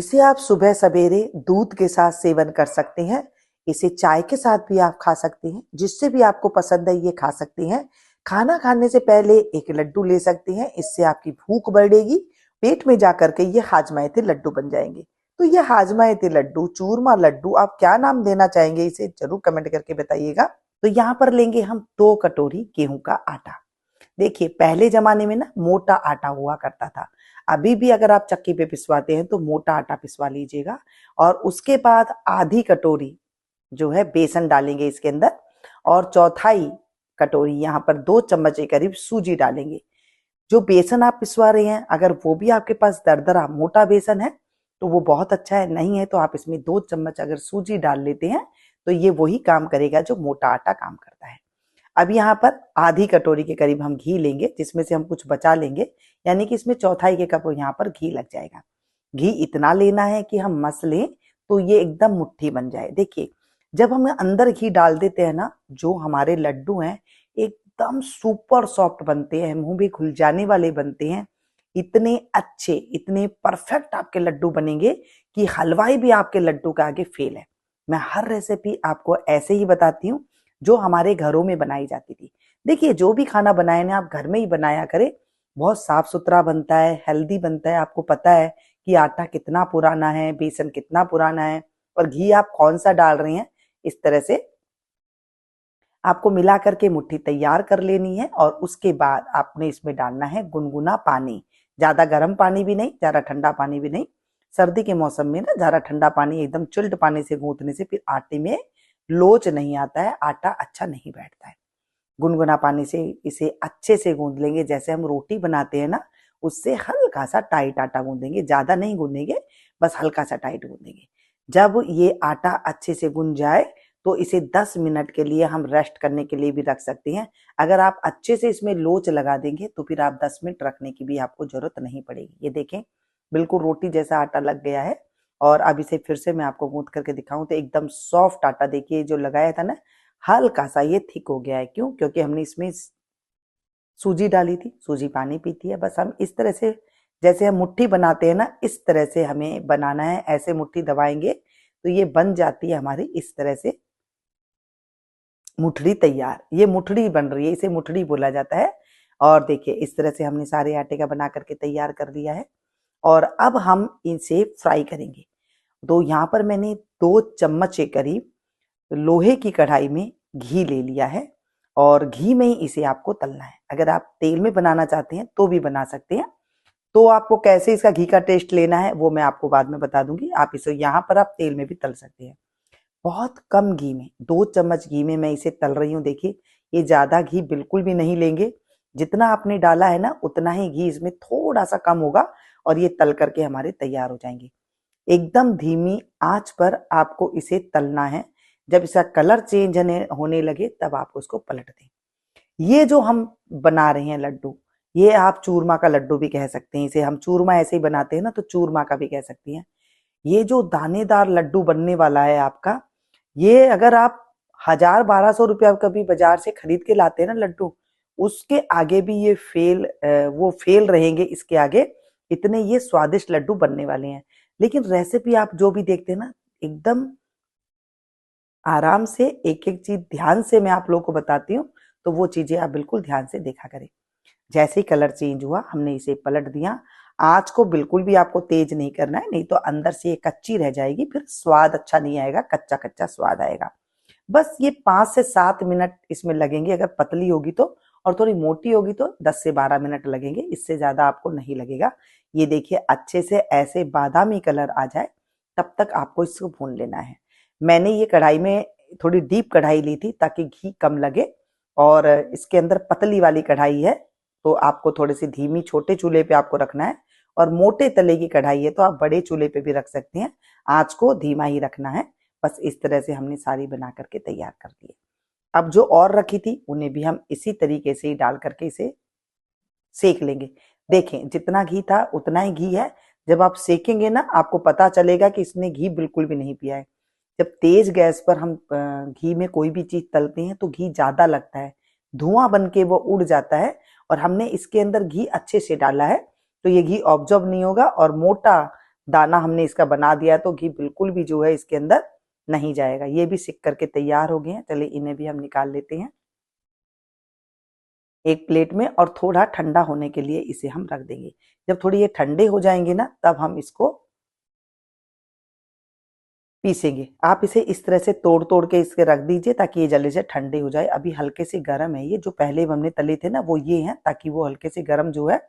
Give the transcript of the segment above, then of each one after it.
इसे आप सुबह सवेरे दूध के साथ सेवन कर सकते हैं। इसे चाय के साथ भी आप खा सकते हैं, जिससे भी आपको पसंद है ये खा सकते हैं। खाना खाने से पहले एक लड्डू ले सकते हैं, इससे आपकी भूख बढ़ेगी, पेट में जाकर के ये हाजमाते लड्डू बन जाएंगे। तो ये हाजमाते लड्डू, चूरमा लड्डू, आप क्या नाम देना चाहेंगे इसे जरूर कमेंट करके बताइएगा। तो यहाँ पर लेंगे हम 2 कटोरी गेहूं का आटा। देखिए पहले जमाने में ना मोटा आटा हुआ करता था। अभी भी अगर आप चक्की पे पिसवाते हैं तो मोटा आटा पिसवा लीजिएगा। और उसके बाद आधी कटोरी जो है बेसन डालेंगे इसके अंदर, और चौथाई कटोरी यहाँ पर 2 चम्मच के करीब सूजी डालेंगे। जो बेसन आप पिसवा रहे हैं, अगर वो भी आपके पास दरदरा मोटा बेसन है तो वो बहुत अच्छा है, नहीं है तो आप इसमें 2 चम्मच अगर सूजी डाल लेते हैं तो ये वही काम करेगा जो मोटा आटा काम करता है। अब यहाँ पर आधी कटोरी के करीब हम घी लेंगे, जिसमें से हम कुछ बचा लेंगे, यानी कि इसमें चौथाई के कप यहाँ पर घी लग जाएगा। घी इतना लेना है कि हम मस लें तो ये एकदम मुट्ठी बन जाए। देखिए जब हम अंदर घी डाल देते हैं ना, जो हमारे लड्डू हैं एकदम सुपर सॉफ्ट बनते हैं, मुंह भी खुल जाने वाले बनते हैं। इतने अच्छे, इतने परफेक्ट आपके लड्डू बनेंगे कि हलवाई भी आपके लड्डू के आगे फेल है। मैं हर रेसिपी आपको ऐसे ही बताती हूँ जो हमारे घरों में बनाई जाती थी। देखिए जो भी खाना बनाए ना आप घर में ही बनाया करें, बहुत साफ सुथरा बनता है, हेल्दी बनता है। आपको पता है कि आटा कितना पुराना है, बेसन कितना पुराना है, और घी आप कौन सा डाल रहे हैं। इस तरह से आपको मिला करके मुट्ठी तैयार कर लेनी है, और उसके बाद आपने इसमें डालना है गुनगुना पानी। ज्यादा गर्म पानी भी नहीं, ज्यादा ठंडा पानी भी नहीं। सर्दी के मौसम में ना ज्यादा ठंडा पानी, एकदम चिल्ड पानी से गूंथने से फिर आटे में लोच नहीं आता है, आटा अच्छा नहीं बैठता है। गुनगुना पानी से इसे अच्छे से गूंद लेंगे, जैसे हम रोटी बनाते हैं ना उससे हल्का सा टाइट आटा गूंदेंगे, ज्यादा नहीं गूंदेंगे, बस हल्का सा टाइट गूंदेंगे। जब ये आटा अच्छे से गूंद जाए तो इसे 10 मिनट के लिए हम रेस्ट करने के लिए भी रख सकते हैं। अगर आप अच्छे से इसमें लोच लगा देंगे तो फिर आप 10 मिनट रखने की भी आपको जरूरत नहीं पड़ेगी। ये देखें बिल्कुल रोटी जैसा आटा लग गया है। और अब इसे फिर से मैं आपको गूंथ करके दिखाऊं तो एकदम सॉफ्ट आटा, देखिए जो लगाया था ना हल्का सा ये थिक हो गया है। क्यों? क्योंकि हमने इसमें सूजी डाली थी, सूजी पानी पीती है। बस हम इस तरह से, जैसे हम मुट्ठी बनाते हैं ना, इस तरह से हमें बनाना है। ऐसे मुट्ठी दबाएंगे तो ये बन जाती है हमारी इस तरह से मुठड़ी तैयार। ये मुठड़ी बन रही है, इसे मुठड़ी बोला जाता है। और देखिए इस तरह से हमने सारे आटे का बना करके तैयार कर दिया है, और अब हम इसे फ्राई करेंगे। तो यहाँ पर मैंने 2 चम्मच के करीब लोहे की कढ़ाई में घी ले लिया है, और घी में ही इसे आपको तलना है। अगर आप तेल में बनाना चाहते हैं तो भी बना सकते हैं। तो आपको कैसे इसका घी का टेस्ट लेना है वो मैं आपको बाद में बता दूंगी। आप इसे यहाँ पर आप तेल में भी तल सकते हैं। बहुत कम घी में, 2 चम्मच घी में मैं इसे तल रही हूँ। देखिए ये ज्यादा घी बिल्कुल भी नहीं लेंगे, जितना आपने डाला है ना उतना ही घी इसमें थोड़ा सा कम होगा, और ये तल करके हमारे तैयार हो जाएंगे। एकदम धीमी आंच पर आपको इसे तलना है। जब इसका कलर चेंज होने लगे तब आप उसको पलट दें। ये जो हम बना रहे हैं लड्डू, ये आप चूरमा का लड्डू भी कह सकते हैं। इसे हम चूरमा ऐसे ही बनाते हैं ना, तो चूरमा का भी कह सकती हैं। ये जो दानेदार लड्डू बनने वाला है आपका, ये अगर आप 1000-1200 रुपया कभी बाजार से खरीद के लाते हैं ना लड्डू, उसके आगे भी ये वो फेल रहेंगे इसके आगे। इतने ये स्वादिष्ट लड्डू बनने वाले हैं। लेकिन रेसिपी आप जो भी देखते हैं ना, एकदम आराम से एक एक चीज ध्यान से मैं आप लोगों को बताती हूँ, तो वो चीजें आप बिल्कुल ध्यान से देखा करें। जैसे ही कलर चेंज हुआ हमने इसे पलट दिया। आंच को बिल्कुल भी आपको तेज नहीं करना है, नहीं तो अंदर से ये कच्ची रह जाएगी, फिर स्वाद अच्छा नहीं आएगा, कच्चा कच्चा स्वाद आएगा। बस ये 5 से 7 मिनट इसमें लगेंगे। अगर पतली होगी तो, और थोड़ी मोटी होगी तो 10 से 12 मिनट लगेंगे, इससे ज्यादा आपको नहीं लगेगा। ये देखिए अच्छे से ऐसे बादामी कलर आ जाए तब तक आपको इसको भून लेना है। मैंने ये कढ़ाई में थोड़ी डीप कढ़ाई ली थी ताकि घी कम लगे, और इसके अंदर पतली वाली कढ़ाई है तो आपको थोड़ी सी धीमी छोटे चूल्हे पे आपको रखना है, और मोटे तले की कढ़ाई है तो आप बड़े चूल्हे पे भी रख सकते हैं। आंच को धीमा ही रखना है। बस इस तरह से हमने सारी बना करके तैयार कर दी। अब जो और रखी थी उन्हें भी हम इसी तरीके से ही डाल करके इसे सेक लेंगे। देखें जितना घी था उतना ही घी है। जब आप सेकेंगे ना आपको पता चलेगा कि इसने घी बिल्कुल भी नहीं पिया है। जब तेज गैस पर हम घी में कोई भी चीज तलते हैं तो घी ज्यादा लगता है, धुआं बन के वो उड़ जाता है। और हमने इसके अंदर घी अच्छे से डाला है तो ये घी ऑब्जॉर्ब नहीं होगा, और मोटा दाना हमने इसका बना दिया तो घी बिल्कुल भी जो है इसके अंदर नहीं जाएगा। ये भी सिक करके तैयार हो गए हैं। चलिए इन्हें भी हम निकाल लेते हैं एक प्लेट में और थोड़ा ठंडा होने के लिए इसे हम रख देंगे। जब थोड़ी ये ठंडे हो जाएंगे ना तब हम इसको पीसेंगे। आप इसे इस तरह से तोड़ तोड़ के इसके रख दीजिए ताकि ये जल्दी से ठंडे हो जाए। अभी हल्के से गर्म है ये, जो पहले हमने तले थे ना वो ये हैं, ताकि वो हल्के से गर्म जो है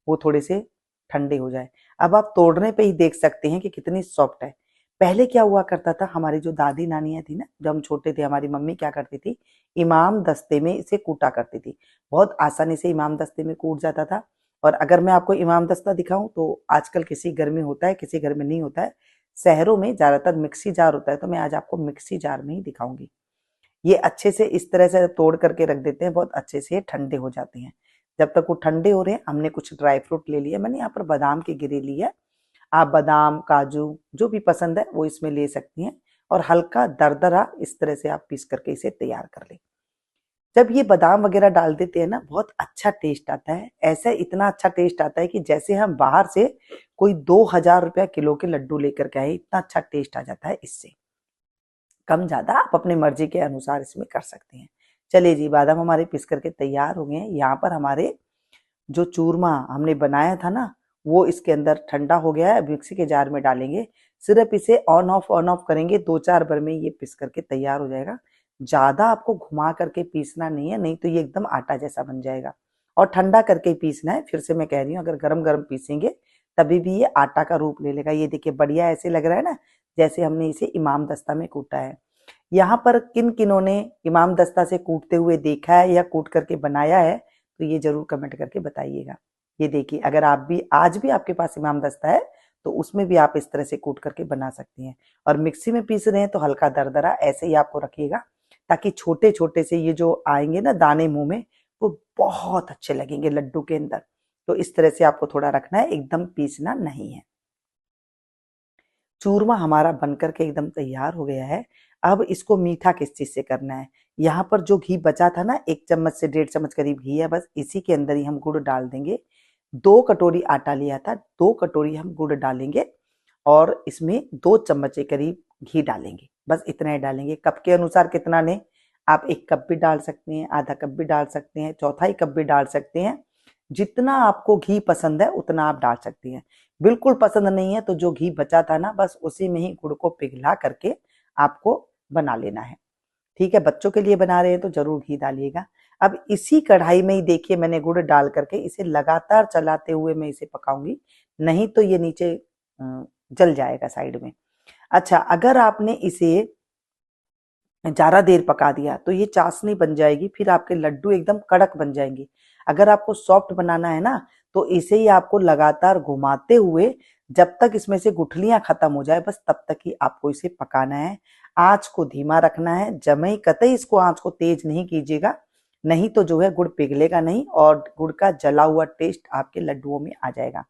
वो थोड़े से ठंडे हो जाए। अब आप तोड़ने पे ही देख सकते हैं कि कितनी सॉफ्ट है। पहले क्या हुआ करता था, हमारी जो दादी नानियां थी ना, जब हम छोटे थे हमारी मम्मी क्या करती थी, इमाम दस्ते में इसे कूटा करती थी। बहुत आसानी से इमाम दस्ते में कूट जाता था। और अगर मैं आपको इमाम दस्ता दिखाऊं तो आजकल किसी घर में होता है, किसी घर में नहीं होता है। शहरों में ज्यादातर मिक्सी जार होता है, तो मैं आज आपको मिक्सी जार में ही दिखाऊंगी। ये अच्छे से इस तरह से तोड़ करके रख देते हैं, बहुत अच्छे से ये ठंडे हो जाते हैं। जब तक वो ठंडे हो रहे हैं हमने कुछ ड्राई फ्रूट ले लिया। मैंने यहाँ पर बादाम की गिरी ली है। आप बादाम काजू जो भी पसंद है वो इसमें ले सकती हैं। और हल्का दरदरा इस तरह से आप पीस करके इसे तैयार कर लें। जब ये बादाम वगैरह डाल देते हैं ना बहुत अच्छा टेस्ट आता है। ऐसा इतना अच्छा टेस्ट आता है कि जैसे हम बाहर से कोई 2,000 रुपया किलो के लड्डू लेकर के आए, इतना अच्छा टेस्ट आ जाता है। इससे कम ज्यादा आप अपने मर्जी के अनुसार इसमें कर सकते हैं। चलिए जी, बादाम हमारे पीस करके तैयार हो गए हैं। यहाँ पर हमारे जो चूरमा हमने बनाया था ना वो इसके अंदर ठंडा हो गया है। मिक्सी के जार में डालेंगे, सिर्फ इसे ऑन ऑफ करेंगे, 2-4 बार में ये पीस करके तैयार हो जाएगा। ज्यादा आपको घुमा करके पीसना नहीं है, नहीं तो ये एकदम आटा जैसा बन जाएगा। और ठंडा करके पीसना है। फिर से मैं कह रही हूँ, अगर गरम गरम पीसेंगे तभी भी ये आटा का रूप ले लेगा। ये देखिए बढ़िया ऐसे लग रहा है ना, जैसे हमने इसे इमाम दस्ता में कूटा है। यहाँ पर किन किनों ने इमाम दस्ता से कूटते हुए देखा है या कूट करके बनाया है तो ये जरूर कमेंट करके बताइएगा। ये देखिए, अगर आप भी आज भी आपके पास इमाम दस्ता है तो उसमें भी आप इस तरह से कूट करके बना सकती हैं। और मिक्सी में पीस रहे हैं तो हल्का दरदरा ऐसे ही आपको रखिएगा, ताकि छोटे छोटे से ये जो आएंगे ना दाने मुंह में वो बहुत अच्छे लगेंगे लड्डू के अंदर। तो इस तरह से आपको थोड़ा रखना है, एकदम पीसना नहीं है। चूरमा हमारा बनकर के एकदम तैयार हो गया है। अब इसको मीठा किस चीज से करना है। यहाँ पर जो घी बचा था ना, 1 चम्मच से 1.5 चम्मच करीब घी है, बस इसी के अंदर ही हम गुड़ डाल देंगे। 2 कटोरी आटा लिया था, 2 कटोरी हम गुड़ डालेंगे और इसमें 2 चम्मच के करीब घी डालेंगे। बस इतना ही डालेंगे। कप के अनुसार कितना लें, आप 1 कप भी डाल सकते हैं, आधा कप भी डाल सकते हैं, चौथाई कप भी डाल सकते हैं। जितना आपको घी पसंद है उतना आप डाल सकती हैं। बिल्कुल पसंद नहीं है तो जो घी बचा था ना बस उसी में ही गुड़ को पिघला करके आपको बना लेना है। ठीक है, बच्चों के लिए बना रहे हैं तो जरूर घी डालिएगा। अब इसी कढ़ाई में ही देखिए मैंने गुड़ डाल करके इसे लगातार चलाते हुए मैं इसे पकाऊंगी, नहीं तो ये नीचे जल जाएगा साइड में। अच्छा, अगर आपने इसे ज्यादा देर पका दिया तो ये चाशनी बन जाएगी, फिर आपके लड्डू एकदम कड़क बन जाएंगे। अगर आपको सॉफ्ट बनाना है ना तो इसे ही आपको लगातार घुमाते हुए जब तक इसमें से गुठलियां खत्म हो जाए बस तब तक ही आपको इसे पकाना है। आंच को धीमा रखना है, जमे कतई इसको आंच को तेज नहीं कीजिएगा, नहीं तो जो है गुड़ पिघलेगा नहीं और गुड़ का जला हुआ टेस्ट आपके लड्डुओं में आ जाएगा।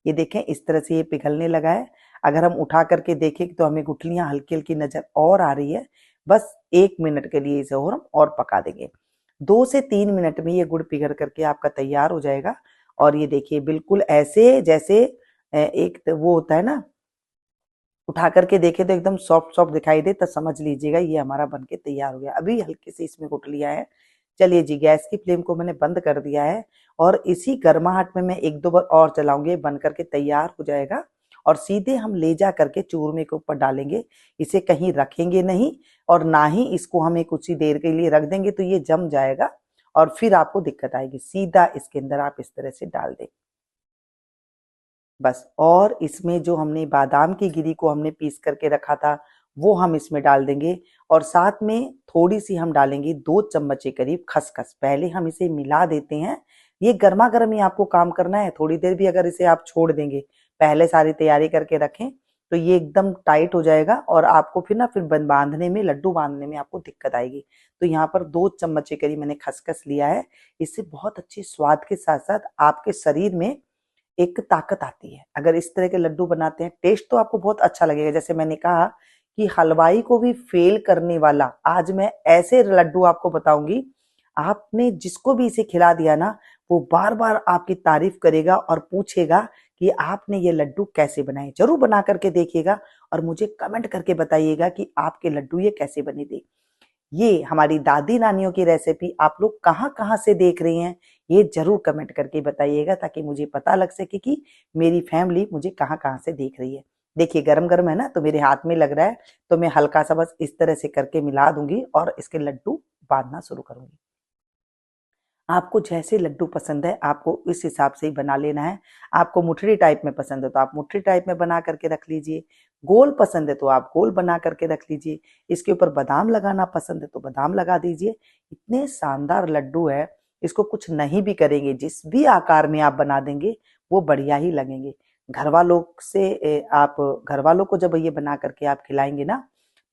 ये देखें इस तरह से ये पिघलने लगा है। अगर हम उठा करके देखें तो हमें गुठलियां हल्की हल्की नजर और आ रही है। बस 1 मिनट के लिए इसे और पका देंगे। 2 से 3 मिनट में ये गुड़ पिघल करके आपका तैयार हो जाएगा। और ये देखिए बिल्कुल ऐसे जैसे एक वो होता है ना, उठा करके देखे तो एकदम सॉफ्ट सॉफ्ट दिखाई दे तो समझ लीजिएगा ये हमारा बनके तैयार हो गया। अभी हल्के से इसमें गुठलियां है। चलिए जी, गैस की फ्लेम को मैंने बंद कर दिया है और इसी गर्माहट में मैं 1-2 बार और चलाऊंगी, बन करके तैयार हो जाएगा। और सीधे हम ले जा करके चूरमे के ऊपर डालेंगे। इसे कहीं रखेंगे नहीं और ना ही इसको हमें कुछ ही देर के लिए रख देंगे तो ये जम जाएगा और फिर आपको दिक्कत आएगी। सीधा इसके अंदर आप इस तरह से डाल दें बस। और इसमें जो हमने बादाम की गिरी को हमने पीस करके रखा था वो हम इसमें डाल देंगे। और साथ में थोड़ी सी हम डालेंगे 2 चम्मच के करीब खसखस। पहले हम इसे मिला देते हैं। ये गर्मा गर्म ही आपको काम करना है। थोड़ी देर भी अगर इसे आप छोड़ देंगे, पहले सारी तैयारी करके रखें तो ये एकदम टाइट हो जाएगा और आपको फिर बांधने में, लड्डू बांधने में आपको दिक्कत आएगी। तो यहाँ पर 2 चम्मच के करीब मैंने खसखस लिया है। इससे बहुत अच्छी स्वाद के साथ साथ आपके शरीर में एक ताकत आती है। अगर इस तरह के लड्डू बनाते हैं टेस्ट तो आपको बहुत अच्छा लगेगा। जैसे मैंने कहा कि हलवाई को भी फेल करने वाला आज मैं ऐसे लड्डू आपको बताऊंगी, आपने जिसको भी इसे खिला दिया ना वो बार बार आपकी तारीफ करेगा और पूछेगा कि आपने ये लड्डू कैसे बनाए। जरूर बना करके देखिएगा और मुझे कमेंट करके बताइएगा कि आपके लड्डू ये कैसे बने थे। ये हमारी दादी नानियों की रेसिपी आप लोग कहाँ कहाँ से देख रही हैं, ये जरूर कमेंट करके बताइएगा ताकि मुझे पता लग सके कि मेरी फैमिली मुझे कहाँ कहाँ से देख रही है। देखिए गरम गरम है ना, तो मेरे हाथ में लग रहा है, तो मैं हल्का सा बस इस तरह से करके मिला दूंगी और इसके लड्डू बांधना शुरू करूंगी। आपको जैसे लड्डू पसंद है आपको इस हिसाब से ही बना लेना है। आपको मुठड़ी टाइप में पसंद है तो आप मुठड़ी टाइप में बना करके रख लीजिए, गोल पसंद है तो आप गोल बना करके रख लीजिए, इसके ऊपर बादाम लगाना पसंद है तो बादाम लगा दीजिए। इतने शानदार लड्डू है, इसको कुछ नहीं भी करेंगे, जिस भी आकार में आप बना देंगे वो बढ़िया ही लगेंगे। घर वालों से आप घर वालों को जब ये बना करके आप खिलाएंगे ना,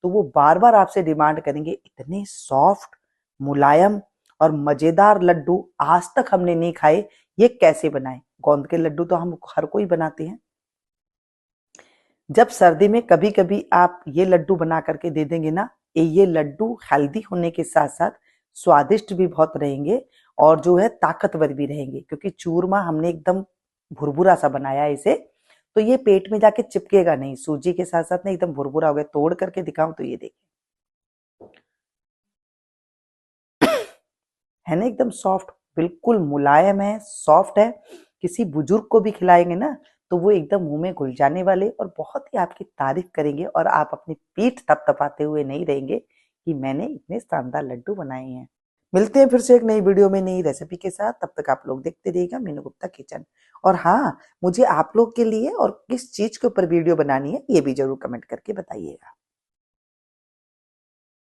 तो वो बार बार आपसे डिमांड करेंगे, इतने सॉफ्ट, मुलायम और मजेदार लड्डू आज तक हमने नहीं खाए, ये कैसे बनाए। गोंद के लड्डू तो हम हर कोई बनाते हैं। जब सर्दी में कभी कभी आप ये लड्डू बना करके दे देंगे ना, ये लड्डू हेल्दी होने के साथ साथ स्वादिष्ट भी बहुत रहेंगे और जो है ताकतवर भी रहेंगे, क्योंकि चूरमा हमने एकदम भुरभुरा सा बनाया है इसे, तो ये पेट में जाके चिपकेगा नहीं। सूजी के साथ साथ ना एकदम भुरभुरा हो गया। तोड़ करके दिखाऊं तो ये देखिए, है ना, एकदम सॉफ्ट, बिल्कुल मुलायम है, सॉफ्ट है। किसी बुजुर्ग को भी खिलाएंगे ना तो वो एकदम मुंह में घुल जाने वाले और बहुत ही आपकी तारीफ करेंगे और आप अपनी पीठ थपथपाते हुए नहीं रहेंगे कि मैंने इतने शानदार लड्डू बनाए हैं। मिलते हैं फिर से एक नई वीडियो में नई रेसिपी के साथ। तब तक आप लोग देखते रहिएगा मीनू गुप्ता किचन। और हाँ, मुझे आप लोग के लिए और किस चीज के ऊपर वीडियो बनानी है ये भी जरूर कमेंट करके बताइएगा।